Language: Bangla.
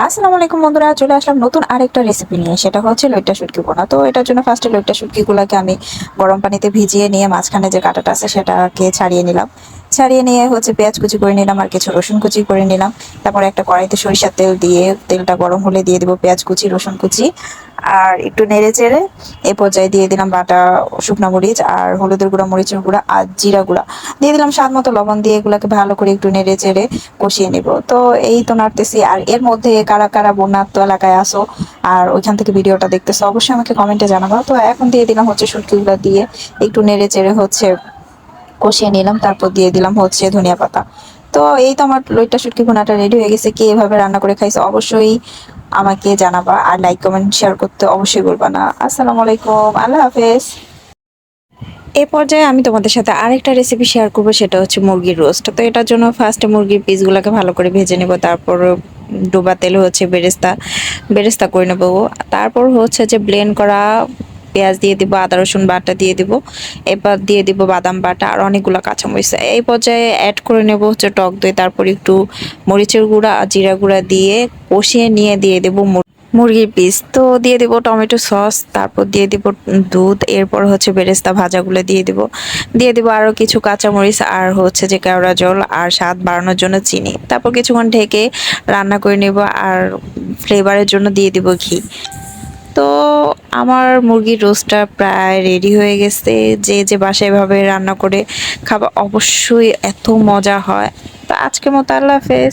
আসসালামু আলাইকুম বন্ধুরা, চলে আসলাম নতুন আরেকটা রেসিপি নিয়ে। সেটা হচ্ছে লইট্টা শুটকি বোনা। তো এটার জন্য ফার্স্টে লইট্টা শুটকিগুলোকে আমি গরম পানিতে ভিজিয়ে নিয়ে মাঝখানে যে কাঁটাটা আছে সেটাকে ছাড়িয়ে নিলাম। ছাড়িয়ে নিয়ে হচ্ছে পেঁয়াজ কুচি করে নিলাম আর কিছু রসুন কুচি করে নিলাম। তারপর একটা কড়াইতে সরিষার তেল দিয়ে তেলটা গরম হলে দিয়ে দিব পেঁয়াজ কুচি, রসুন কুচি আর একটু নেড়ে চেড়ে এ পর্যায়ে দিয়ে দিলাম বাটা শুকনো মরিচ আর হলুদের গুঁড়া, মরিচের গুঁড়া আর জিরা গুঁড়া দিয়ে দিলাম, স্বাদ মতো লবণ দিয়ে এগুলাকে ভালো করে একটু নেড়ে চেড়ে কষিয়ে নিব। তো এই তো নাড়তেছি। আর এর মধ্যে কারা কারা বন্যাত্ম এলাকায় আসো আর ওইখান থেকে ভিডিওটা দেখতেছো অবশ্যই আমাকে কমেন্টে জানাবো। তো এখন দিয়ে দিলাম হচ্ছে শুটকিগুলো দিয়ে একটু নেড়ে চেড়ে হচ্ছে কষিয়ে নিলাম। তারপর দিয়ে দিলাম হচ্ছে ধনিয়া পাতা। তো এই তো আমার লইট্টা শুটকি ভুনাটা রেডি হয়ে গেছে। কে এভাবে রান্না করে খাইছে অবশ্যই আমাকে জানাবা, আর লাইক কমেন্ট শেয়ার করতে অবশ্যই বলবা না। আসসালামু আলাইকুম, আল্লাহ হাফেজ। এ পর্যায়ে আমি তোমাদের সাথে আরেকটা রেসিপি শেয়ার করবো, সেটা হচ্ছে মুরগির রোস্ট। তো এটার জন্য ফার্স্টে মুরগির পিসগুলোকে ভালো করে ভেজে নেব। তারপর ডোবা তেলে হচ্ছে বেরেস্তা বেরেস্তা করে নেবো। তারপর হচ্ছে যে ব্লেন্ড করা পেঁয়াজ দিয়ে দিব, আদা রসুন বাটা দিয়ে দিব, এবার দিয়ে দিব বাদাম বাটা আর অনেকগুলো কাঁচামরিচ। এই পর্যায়ে অ্যাড করে নেব হচ্ছে টক দই, তারপর একটু মরিচের গুঁড়া আর জিরা গুঁড়া দিয়ে কষিয়ে নিয়ে দিয়ে দেবো মুরগির পিস। তো দিয়ে দিব টমেটো সস, তারপর দিয়ে দিব দুধ, এরপর হচ্ছে বেরেস্তা ভাজাগুলো দিয়ে দিব আরো কিছু কাঁচামরিচ আর হচ্ছে যে কেওড়া জল আর স্বাদ বাড়ানোর জন্য চিনি। তারপর কিছুক্ষণ ঢেকে রান্না করে নেব আর ফ্লেভারের জন্য দিয়ে দিব ঘি। তো আমার মুরগির রোস্টটা প্রায় রেডি হয়ে গেছে। যে যে বাসায় এভাবে রান্না করে খাবা অবশ্যই এত মজা হয়। তো আজকের মতো আল্লাহ হাফেজ।